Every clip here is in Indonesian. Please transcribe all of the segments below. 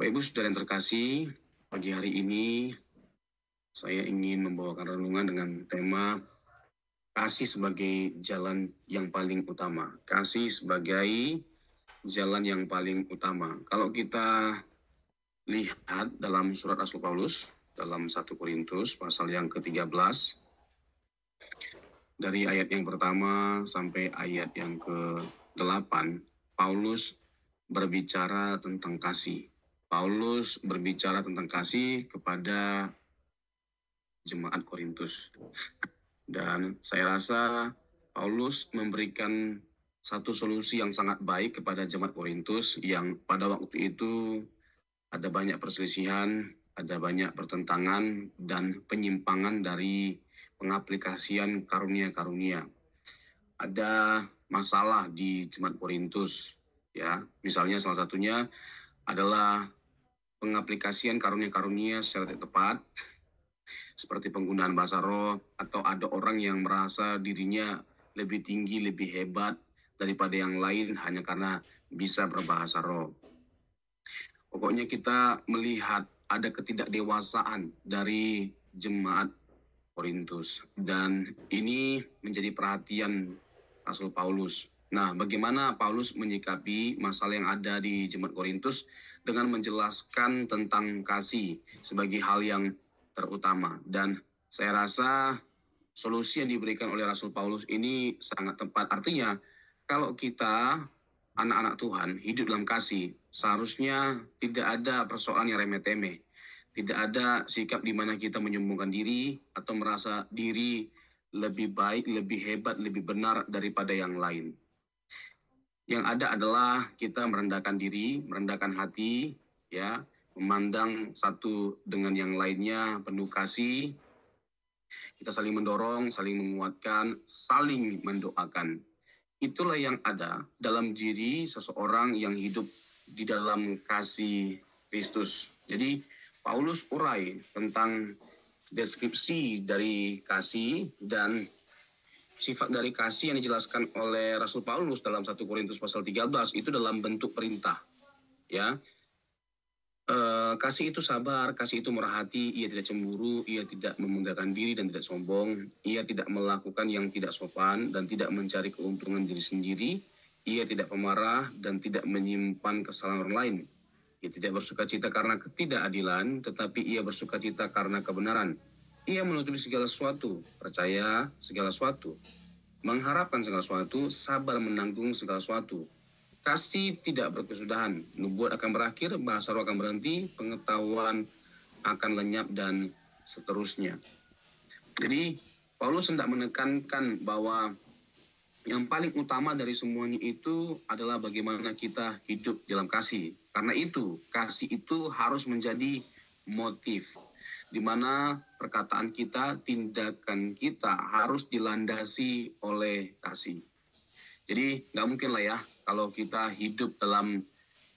Bapak Ibu Saudara yang terkasih, pagi hari ini saya ingin membawakan renungan dengan tema kasih sebagai jalan yang paling utama. Kasih sebagai jalan yang paling utama. Kalau kita lihat dalam surat Rasul Paulus, dalam 1 Korintus pasal yang ke-13, dari ayat yang pertama sampai ayat yang ke-8, Paulus berbicara tentang kasih. Paulus berbicara tentang kasih kepada jemaat Korintus. Dan saya rasa Paulus memberikan satu solusi yang sangat baik kepada jemaat Korintus yang pada waktu itu ada banyak perselisihan, ada banyak pertentangan dan penyimpangan dari pengaplikasian karunia-karunia. Ada masalah di jemaat Korintus, ya. Misalnya salah satunya adalah pengaplikasian karunia-karunia secara tidak tepat, seperti penggunaan bahasa roh, atau ada orang yang merasa dirinya lebih tinggi, lebih hebat daripada yang lain hanya karena bisa berbahasa roh. Pokoknya kita melihat ada ketidakdewasaan dari jemaat Korintus, dan ini menjadi perhatian Rasul Paulus. Nah, bagaimana Paulus menyikapi masalah yang ada di jemaat Korintus dengan menjelaskan tentang kasih sebagai hal yang terutama. Dan saya rasa solusi yang diberikan oleh Rasul Paulus ini sangat tepat. Artinya, kalau kita anak-anak Tuhan hidup dalam kasih, seharusnya tidak ada persoalan yang remeh-temeh. Tidak ada sikap di mana kita menyombongkan diri atau merasa diri lebih baik, lebih hebat, lebih benar daripada yang lain. Yang ada adalah kita merendahkan diri, merendahkan hati, ya, memandang satu dengan yang lainnya penuh kasih. Kita saling mendorong, saling menguatkan, saling mendoakan. Itulah yang ada dalam diri seseorang yang hidup di dalam kasih Kristus. Jadi Paulus urai tentang deskripsi dari kasih dan sifat dari kasih yang dijelaskan oleh Rasul Paulus dalam 1 Korintus pasal 13 itu dalam bentuk perintah. Ya, kasih itu sabar, kasih itu murah hati, ia tidak cemburu, ia tidak memegahkan diri dan tidak sombong, ia tidak melakukan yang tidak sopan dan tidak mencari keuntungan diri sendiri, ia tidak pemarah dan tidak menyimpan kesalahan orang lain. Ia tidak bersukacita karena ketidakadilan, tetapi ia bersukacita karena kebenaran. Ia menutupi segala sesuatu, percaya segala sesuatu, mengharapkan segala sesuatu, sabar menanggung segala sesuatu. Kasih tidak berkesudahan, nubuat akan berakhir, bahasa roh akan berhenti, pengetahuan akan lenyap, dan seterusnya. Jadi, Paulus hendak menekankan bahwa yang paling utama dari semuanya itu adalah bagaimana kita hidup dalam kasih. Karena itu, kasih itu harus menjadi motif, di mana perkataan kita, tindakan kita harus dilandasi oleh kasih. Jadi nggak mungkin lah ya, kalau kita hidup dalam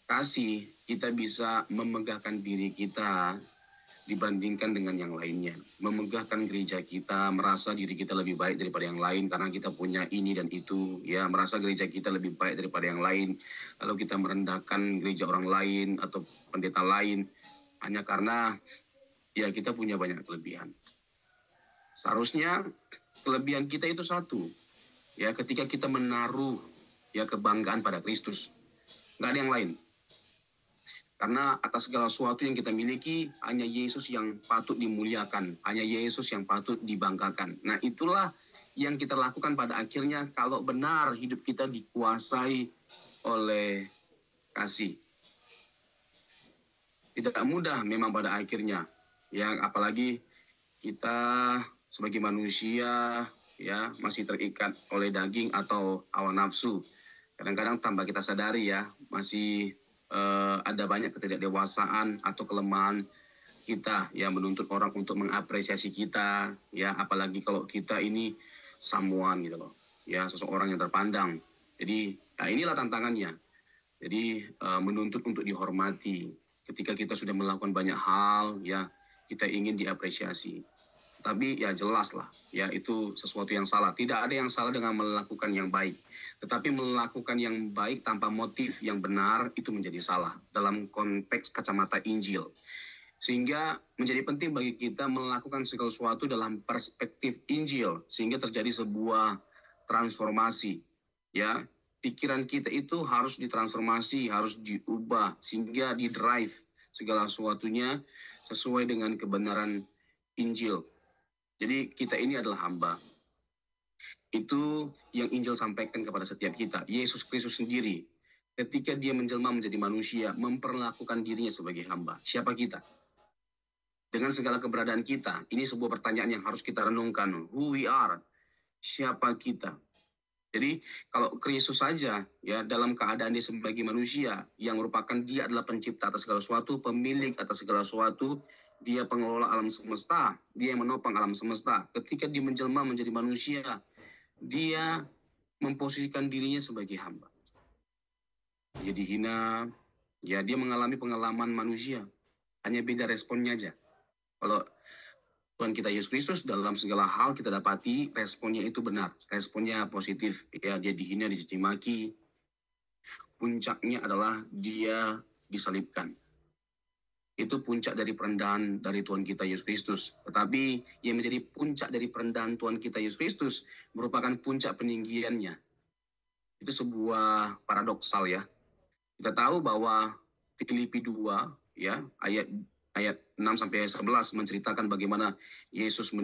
kasih, kita bisa memegahkan diri kita dibandingkan dengan yang lainnya. Memegahkan gereja kita, merasa diri kita lebih baik daripada yang lain karena kita punya ini dan itu. Ya, merasa gereja kita lebih baik daripada yang lain. Lalu kita merendahkan gereja orang lain atau pendeta lain hanya karena ya kita punya banyak kelebihan. Seharusnya kelebihan kita itu satu. Ya, ketika kita menaruh ya kebanggaan pada Kristus. Nggak ada yang lain. Karena atas segala sesuatu yang kita miliki, hanya Yesus yang patut dimuliakan. Hanya Yesus yang patut dibanggakan. Nah, itulah yang kita lakukan pada akhirnya kalau benar hidup kita dikuasai oleh kasih. Tidak mudah memang pada akhirnya. Ya, apalagi kita sebagai manusia ya masih terikat oleh daging atau hawa nafsu. Kadang-kadang tanpa kita sadari ya, masih ada banyak ketidakdewasaan atau kelemahan kita yang menuntut orang untuk mengapresiasi kita ya, apalagi kalau kita ini someone gitu loh ya, seseorang yang terpandang. Jadi ya inilah tantangannya. Jadi menuntut untuk dihormati ketika kita sudah melakukan banyak hal ya, kita ingin diapresiasi. Tapi ya jelas lah, ya itu sesuatu yang salah. Tidak ada yang salah dengan melakukan yang baik. Tetapi melakukan yang baik tanpa motif yang benar itu menjadi salah dalam konteks kacamata Injil. Sehingga menjadi penting bagi kita melakukan segala sesuatu dalam perspektif Injil. Sehingga terjadi sebuah transformasi. Ya, pikiran kita itu harus ditransformasi, harus diubah. Sehingga di-drive segala sesuatunya sesuai dengan kebenaran Injil. Jadi kita ini adalah hamba. Itu yang Injil sampaikan kepada setiap kita. Yesus Kristus sendiri, ketika dia menjelma menjadi manusia, memperlakukan dirinya sebagai hamba. Siapa kita? Dengan segala keberadaan kita, ini sebuah pertanyaan yang harus kita renungkan. Who we are? Siapa kita? Jadi kalau Kristus saja ya dalam keadaan dia sebagai manusia yang merupakan dia adalah pencipta atas segala sesuatu, pemilik atas segala sesuatu, dia pengelola alam semesta, dia yang menopang alam semesta. Ketika dia menjelma menjadi manusia, dia memposisikan dirinya sebagai hamba. Dia dihina, ya dia mengalami pengalaman manusia. Hanya beda responnya aja. Kalau Tuhan kita Yesus Kristus dalam segala hal kita dapati responnya itu benar, responnya positif. Ya, dia dihina, dicaci maki. Puncaknya adalah dia disalibkan. Itu puncak dari perendahan dari Tuhan kita Yesus Kristus. Tetapi yang menjadi puncak dari perendahan Tuhan kita Yesus Kristus merupakan puncak peninggiannya. Itu sebuah paradoksal ya. Kita tahu bahwa Filipi 2 ya ayat 6 sampai 11 menceritakan bagaimana Yesus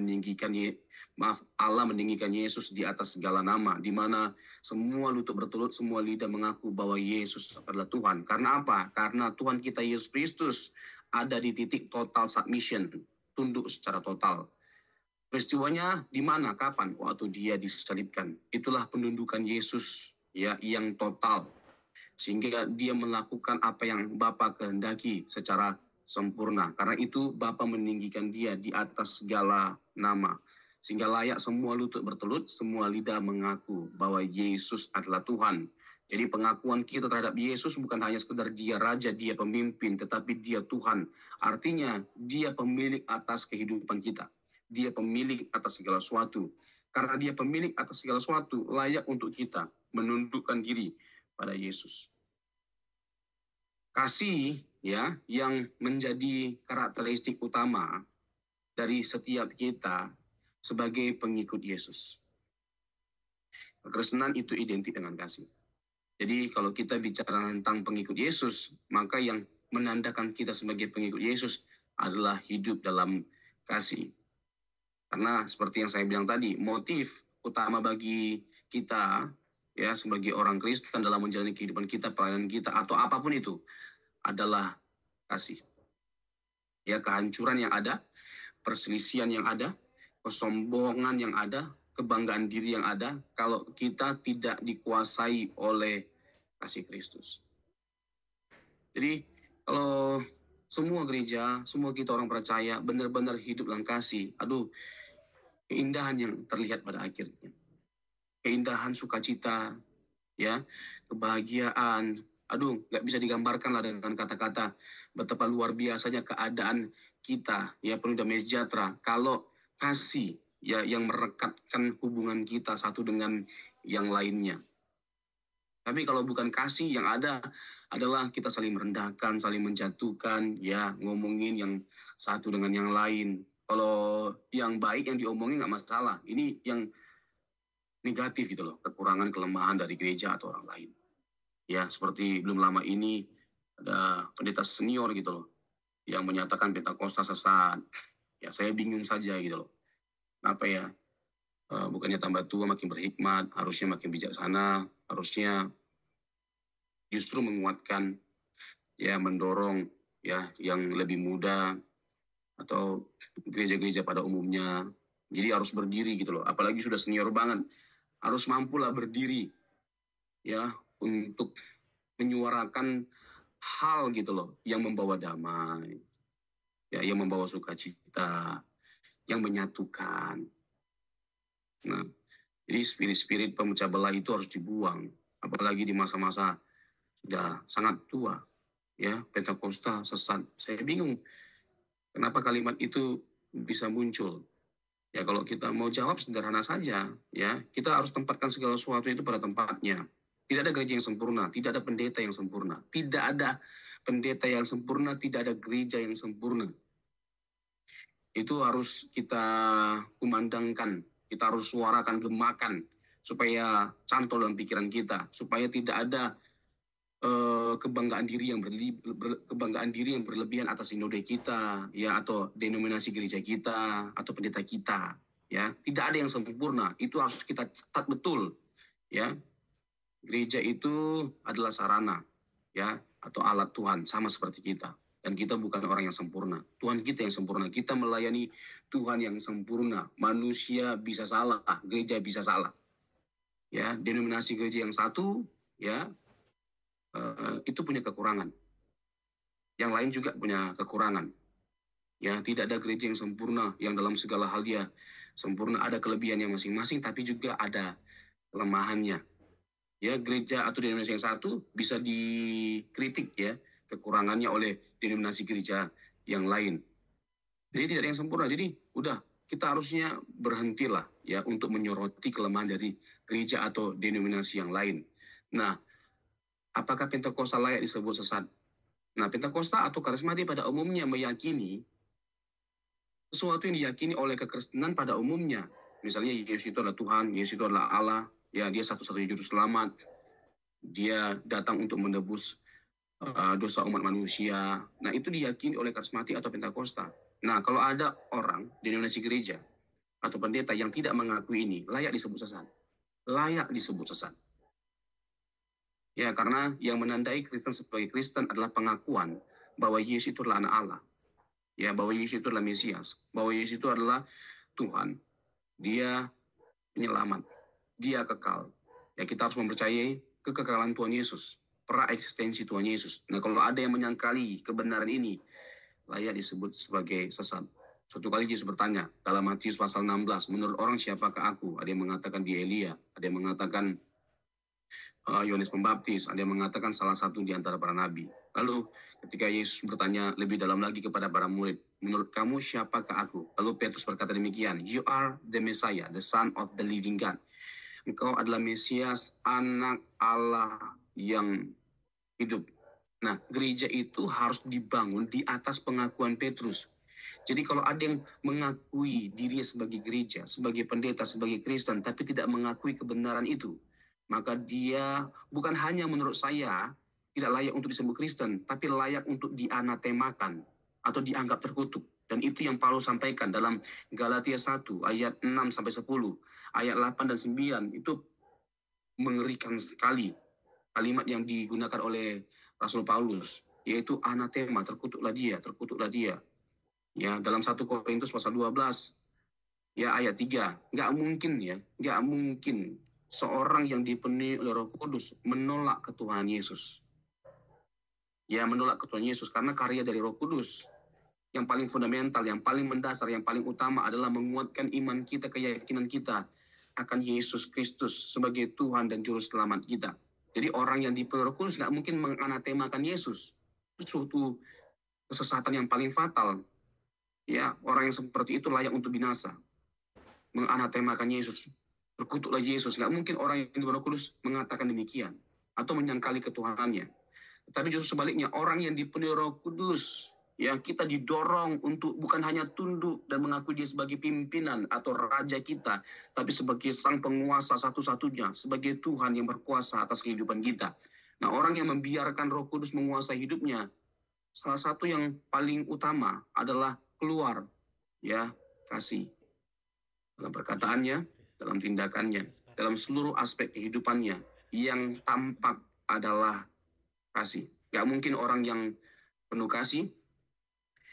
Allah meninggikan Yesus di atas segala nama, di mana semua lutut bertelut, semua lidah mengaku bahwa Yesus adalah Tuhan. Karena apa? Karena Tuhan kita Yesus Kristus ada di titik total submission, tunduk secara total. Peristiwanya di mana? Kapan? Waktu dia disalibkan. Itulah penundukan Yesus ya yang total. Sehingga dia melakukan apa yang Bapa kehendaki secara sempurna. Karena itu Bapa meninggikan dia di atas segala nama. Sehingga layak semua lutut bertelut, semua lidah mengaku bahwa Yesus adalah Tuhan. Jadi pengakuan kita terhadap Yesus bukan hanya sekedar dia raja, dia pemimpin, tetapi dia Tuhan. Artinya dia pemilik atas kehidupan kita. Dia pemilik atas segala sesuatu. Karena dia pemilik atas segala sesuatu, layak untuk kita menundukkan diri pada Yesus. Kasih ya yang menjadi karakteristik utama dari setiap kita sebagai pengikut Yesus. Kekristenan itu identik dengan kasih. Jadi kalau kita bicara tentang pengikut Yesus, maka yang menandakan kita sebagai pengikut Yesus adalah hidup dalam kasih. Karena seperti yang saya bilang tadi, motif utama bagi kita ya sebagai orang Kristen dalam menjalani kehidupan kita, pelayanan kita atau apapun itu adalah kasih. Ya, kehancuran yang ada, perselisihan yang ada, kesombongan yang ada, kebanggaan diri yang ada kalau kita tidak dikuasai oleh kasih Kristus. Jadi kalau semua gereja, semua kita orang percaya benar-benar hidup dalam kasih, keindahan yang terlihat pada akhirnya. Keindahan sukacita, ya, kebahagiaan, nggak bisa digambarkan lah dengan kata-kata betapa luar biasanya keadaan kita, ya, penuh damai sejahtera. Kalau kasih, ya, yang merekatkan hubungan kita satu dengan yang lainnya. Tapi kalau bukan kasih, yang ada adalah kita saling merendahkan, saling menjatuhkan, ya, ngomongin yang satu dengan yang lain. Kalau yang baik yang diomongin nggak masalah. Ini yang negatif gitu loh, kekurangan, kelemahan dari gereja atau orang lain. Ya, seperti belum lama ini ada pendeta senior gitu loh, yang menyatakan Pentakosta sesat. Ya, saya bingung saja gitu loh. Kenapa ya? Bukannya tambah tua makin berhikmat, harusnya makin bijaksana, harusnya justru menguatkan, ya, mendorong ya yang lebih muda atau gereja-gereja pada umumnya. Jadi harus berdiri gitu loh, apalagi sudah senior banget, harus mampulah berdiri ya untuk menyuarakan hal gitu loh yang membawa damai, ya, yang membawa sukacita, yang menyatukan. Nah, jadi spirit-spirit pemecah belah itu harus dibuang, apalagi di masa-masa sudah sangat tua, ya, Pentakosta sesat. Saya bingung kenapa kalimat itu bisa muncul. Ya kalau kita mau jawab sederhana saja, ya kita harus tempatkan segala sesuatu itu pada tempatnya. Tidak ada gereja yang sempurna, tidak ada pendeta yang sempurna, tidak ada pendeta yang sempurna, tidak ada gereja yang sempurna. Itu harus kita kumandangkan, kita harus suarakan, gemakan, supaya cantol dalam pikiran kita, supaya tidak ada kebanggaan diri yang berlebihan atas sinode kita, ya, atau denominasi gereja kita atau pendeta kita, ya. Tidak ada yang sempurna, itu harus kita catat betul, ya. Gereja itu adalah sarana, ya, atau alat Tuhan, sama seperti kita. Dan kita bukan orang yang sempurna, Tuhan kita yang sempurna. Kita melayani Tuhan yang sempurna. Manusia bisa salah, gereja bisa salah, ya. Denominasi gereja yang satu, ya, itu punya kekurangan. Yang lain juga punya kekurangan. Ya, tidak ada gereja yang sempurna, yang dalam segala hal dia sempurna. Ada kelebihannya masing-masing, tapi juga ada kelemahannya. Ya, gereja atau denominasi yang satu bisa dikritik, ya, kekurangannya oleh denominasi gereja yang lain. Jadi tidak ada yang sempurna. Jadi udah, kita harusnya berhentilah, ya, untuk menyoroti kelemahan dari gereja atau denominasi yang lain. Nah, apakah Pentakosta layak disebut sesat? Nah, Pentakosta atau karismatik pada umumnya meyakini sesuatu yang diyakini oleh kekristenan pada umumnya. Misalnya Yesus itu adalah Tuhan, Yesus itu adalah Allah, ya, dia satu-satunya juru selamat. Dia datang untuk menebus dosa umat manusia. Nah, itu diyakini oleh karismatik atau Pentakosta. Nah, kalau ada orang di denominasi gereja atau pendeta yang tidak mengakui ini, layak disebut sesat. Layak disebut sesat. Ya, karena yang menandai Kristen sebagai Kristen adalah pengakuan bahwa Yesus itu adalah anak Allah. Ya, bahwa Yesus itu adalah Mesias, bahwa Yesus itu adalah Tuhan. Dia penyelamat, dia kekal. Ya, kita harus mempercayai kekekalan Tuhan Yesus, pra-eksistensi Tuhan Yesus. Nah, kalau ada yang menyangkali kebenaran ini, layak disebut sebagai sesat. Suatu kali Yesus bertanya dalam Matius pasal 16, menurut orang siapakah aku? Ada yang mengatakan dia Elia, ada yang mengatakan Yohanes Pembaptis, ada yang mengatakan salah satu di antara para nabi. Lalu ketika Yesus bertanya lebih dalam lagi kepada para murid, menurut kamu siapakah aku? Lalu Petrus berkata demikian, you are the Messiah, the Son of the living God. Engkau adalah Mesias, anak Allah yang hidup. Nah, gereja itu harus dibangun di atas pengakuan Petrus. Jadi kalau ada yang mengakui dirinya sebagai gereja, sebagai pendeta, sebagai Kristen, tapi tidak mengakui kebenaran itu, maka dia bukan hanya menurut saya tidak layak untuk disebut Kristen, tapi layak untuk dianatemakan atau dianggap terkutuk. Dan itu yang Paulus sampaikan dalam Galatia 1 ayat 6-10, ayat 8 dan 9, itu mengerikan sekali kalimat yang digunakan oleh Rasul Paulus, yaitu anatema, terkutuklah dia, terkutuklah dia. Ya, dalam 1 Korintus pasal 12, ya, ayat 3, nggak mungkin seorang yang dipenuhi oleh Roh Kudus menolak ketuhanan Yesus. Ya, menolak ketuhanan Yesus karena karya dari Roh Kudus yang paling fundamental, yang paling mendasar, yang paling utama adalah menguatkan iman kita, keyakinan kita akan Yesus Kristus sebagai Tuhan dan Juru Selamat kita. Jadi orang yang dipenuhi Roh Kudus nggak mungkin menganatemakan Yesus. Itu suatu kesesatan yang paling fatal. Ya, orang yang seperti itu layak untuk binasa. Menganatemakan Yesus, berkutuklah Yesus. Nggak mungkin orang yang dipenuhi Roh Kudus mengatakan demikian atau menyangkali ketuhanannya. Tetapi justru sebaliknya, orang yang dipenuhi Roh Kudus, yang kita didorong untuk bukan hanya tunduk dan mengakui dia sebagai pimpinan atau raja kita, tapi sebagai sang penguasa satu-satunya, sebagai Tuhan yang berkuasa atas kehidupan kita. Nah, orang yang membiarkan Roh Kudus menguasai hidupnya, salah satu yang paling utama adalah keluar, ya, kasih. Dalam perkataannya, dalam tindakannya, dalam seluruh aspek kehidupannya, yang tampak adalah kasih. Gak mungkin orang yang penuh kasih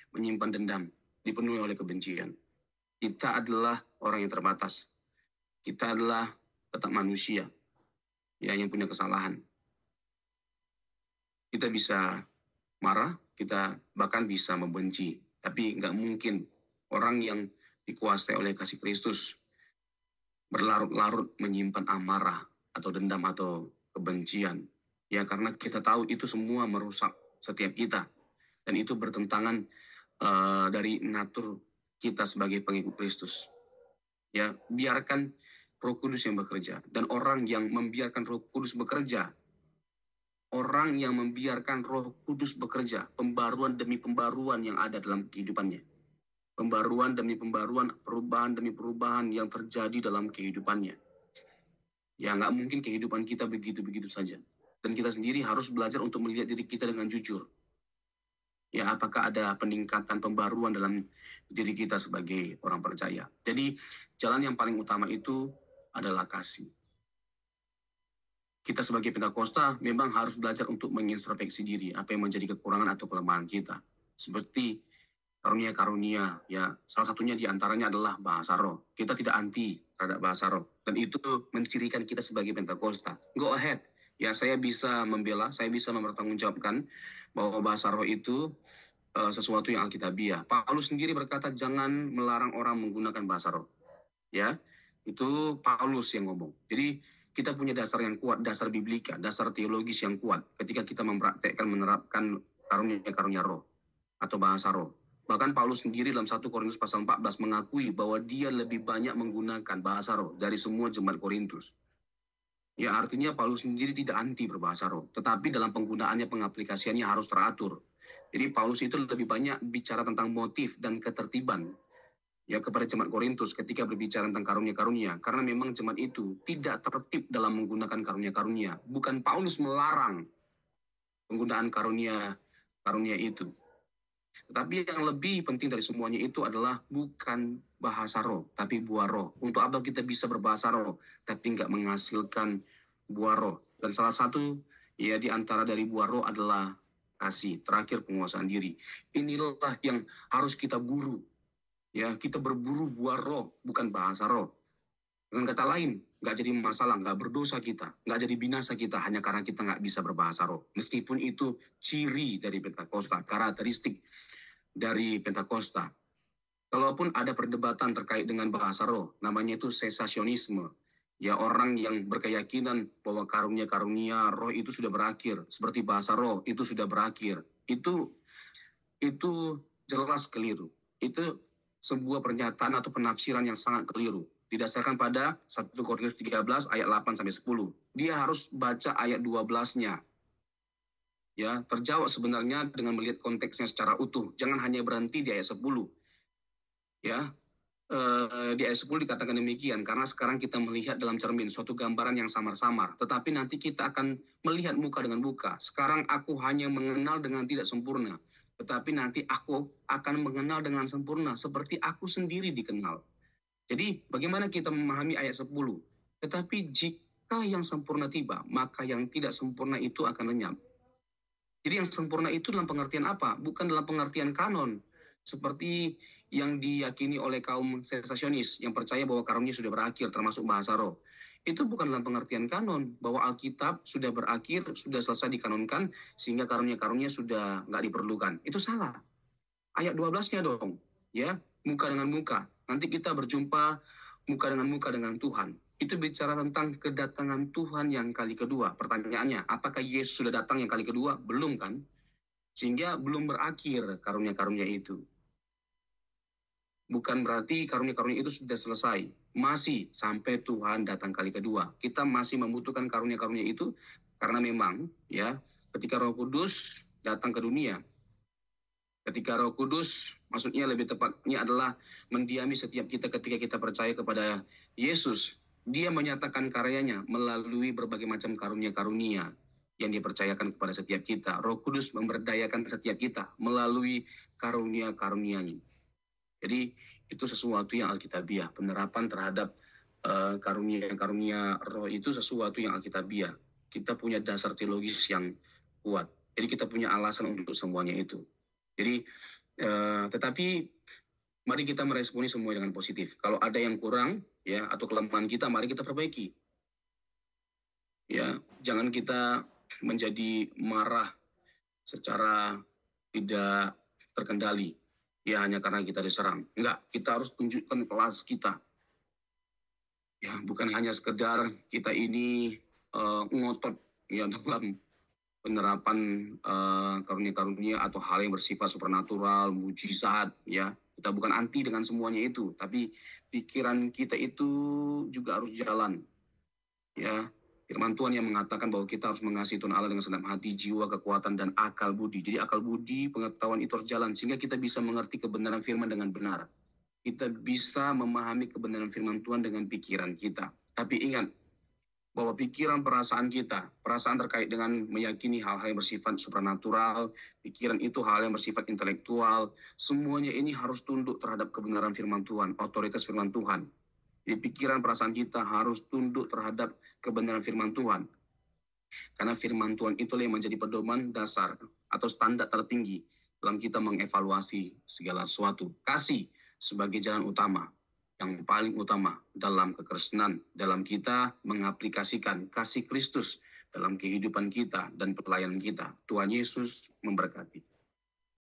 menyimpan dendam, dipenuhi oleh kebencian. Kita adalah orang yang terbatas. Kita adalah tetap manusia, ya, yang punya kesalahan. Kita bisa marah, kita bahkan bisa membenci. Tapi nggak mungkin orang yang dikuasai oleh kasih Kristus berlarut-larut menyimpan amarah atau dendam atau kebencian. Ya, karena kita tahu itu semua merusak setiap kita. Dan itu bertentangan dari natur kita sebagai pengikut Kristus. Ya, biarkan Roh Kudus yang bekerja. Dan orang yang membiarkan Roh Kudus bekerja, orang yang membiarkan Roh Kudus bekerja, pembaruan demi pembaruan yang ada dalam kehidupannya. Pembaruan demi pembaruan, perubahan demi perubahan yang terjadi dalam kehidupannya. Ya, nggak mungkin kehidupan kita begitu-begitu saja. Dan kita sendiri harus belajar untuk melihat diri kita dengan jujur. Ya, apakah ada peningkatan pembaruan dalam diri kita sebagai orang percaya. Jadi, jalan yang paling utama itu adalah kasih. Kita sebagai Pentakosta memang harus belajar untuk mengintrospeksi diri, apa yang menjadi kekurangan atau kelemahan kita. Seperti karunia-karunia, ya salah satunya diantaranya adalah bahasa roh. Kita tidak anti terhadap bahasa roh, dan itu mencirikan kita sebagai Pentakosta. Go ahead, ya saya bisa membela, saya bisa mempertanggungjawabkan bahwa bahasa roh itu sesuatu yang alkitabiah. Paulus sendiri berkata jangan melarang orang menggunakan bahasa roh. Ya, itu Paulus yang ngomong. Jadi kita punya dasar yang kuat, dasar biblika, dasar teologis yang kuat ketika kita mempraktekkan menerapkan karunia-karunia roh atau bahasa roh. Bahkan Paulus sendiri dalam 1 Korintus pasal 14 mengakui bahwa dia lebih banyak menggunakan bahasa roh dari semua jemaat Korintus. Ya, artinya Paulus sendiri tidak anti berbahasa roh, tetapi dalam penggunaannya, pengaplikasiannya harus teratur. Jadi Paulus itu lebih banyak bicara tentang motif dan ketertiban ya kepada jemaat Korintus ketika berbicara tentang karunia-karunia, karena memang jemaat itu tidak tertib dalam menggunakan karunia-karunia. Bukan Paulus melarang penggunaan karunia itu, tetapi yang lebih penting dari semuanya itu adalah bukan bahasa roh, tapi buah roh. Untuk apa kita bisa berbahasa roh, tapi nggak menghasilkan buah roh? Dan salah satu ya di antara dari buah roh adalah kasih, terakhir penguasaan diri. Inilah yang harus kita buru. Ya, kita berburu buah roh, bukan bahasa roh. Dengan kata lain, nggak jadi masalah, nggak berdosa kita, nggak jadi binasa kita hanya karena kita nggak bisa berbahasa roh. Meskipun itu ciri dari Pentakosta, karakteristik dari Pentakosta. Kalaupun ada perdebatan terkait dengan bahasa roh, namanya itu sesasionisme. Ya, orang yang berkeyakinan bahwa karunia-karunia roh itu sudah berakhir, seperti bahasa roh itu sudah berakhir. Itu jelas keliru. Itu sebuah pernyataan atau penafsiran yang sangat keliru. Didasarkan pada 1 Korintus 13 ayat 8-10. Dia harus baca ayat 12-nya. Ya, terjawab sebenarnya dengan melihat konteksnya secara utuh. Jangan hanya berhenti di ayat 10. Ya, di ayat 10 dikatakan demikian, karena sekarang kita melihat dalam cermin suatu gambaran yang samar-samar, tetapi nanti kita akan melihat muka dengan muka. Sekarang aku hanya mengenal dengan tidak sempurna, tetapi nanti aku akan mengenal dengan sempurna, seperti aku sendiri dikenal. Jadi bagaimana kita memahami ayat 10? Tetapi jika yang sempurna tiba, maka yang tidak sempurna itu akan lenyap. Jadi yang sempurna itu dalam pengertian apa? Bukan dalam pengertian kanon. Seperti yang diyakini oleh kaum sensasionis yang percaya bahwa karunia sudah berakhir, termasuk bahasa roh. Itu bukan dalam pengertian kanon, bahwa Alkitab sudah berakhir, sudah selesai dikanonkan, sehingga karunia-karunia sudah nggak diperlukan. Itu salah. Ayat 12-nya dong. Ya, muka dengan muka. Nanti kita berjumpa muka dengan Tuhan. Itu bicara tentang kedatangan Tuhan yang kali kedua. Pertanyaannya, apakah Yesus sudah datang yang kali kedua? Belum kan? Sehingga belum berakhir karunia-karunia itu. Bukan berarti karunia-karunia itu sudah selesai. Masih sampai Tuhan datang kali kedua. Kita masih membutuhkan karunia-karunia itu karena memang ya ketika Roh Kudus datang ke dunia, ketika Roh Kudus, maksudnya lebih tepatnya adalah mendiami setiap kita ketika kita percaya kepada Yesus. Dia menyatakan karyanya melalui berbagai macam karunia-karunia yang dipercayakan kepada setiap kita. Roh Kudus memberdayakan setiap kita melalui karunia-karunia-Nya. Jadi itu sesuatu yang alkitabiah. Penerapan terhadap karunia-karunia roh itu sesuatu yang alkitabiah. Kita punya dasar teologis yang kuat. Jadi kita punya alasan untuk semuanya itu. Jadi, tetapi mari kita meresponi semua dengan positif. Kalau ada yang kurang, ya, atau kelemahan kita, mari kita perbaiki. Ya, jangan kita menjadi marah secara tidak terkendali. Ya, hanya karena kita diserang. Enggak, kita harus tunjukkan kelas kita. Ya, bukan hanya sekedar kita ini ngotot ya dalam penerapan karunia-karunia atau hal yang bersifat supernatural, mujizat, ya. Kita bukan anti dengan semuanya itu, tapi pikiran kita itu juga harus jalan, ya. Firman Tuhan yang mengatakan bahwa kita harus mengasihi Tuhan Allah dengan segenap hati, jiwa, kekuatan, dan akal budi. Jadi akal budi, pengetahuan itu harus jalan, sehingga kita bisa mengerti kebenaran firman dengan benar. Kita bisa memahami kebenaran firman Tuhan dengan pikiran kita. Tapi ingat, bahwa pikiran perasaan kita, perasaan terkait dengan meyakini hal-hal yang bersifat supranatural, pikiran itu hal yang bersifat intelektual, semuanya ini harus tunduk terhadap kebenaran firman Tuhan, otoritas firman Tuhan. Jadi pikiran perasaan kita harus tunduk terhadap kebenaran firman Tuhan. Karena firman Tuhan itulah yang menjadi pedoman dasar atau standar tertinggi dalam kita mengevaluasi segala sesuatu. Kasih sebagai jalan utama, yang paling utama dalam kekristenan, dalam kita mengaplikasikan kasih Kristus dalam kehidupan kita dan pelayanan kita. Tuhan Yesus memberkati.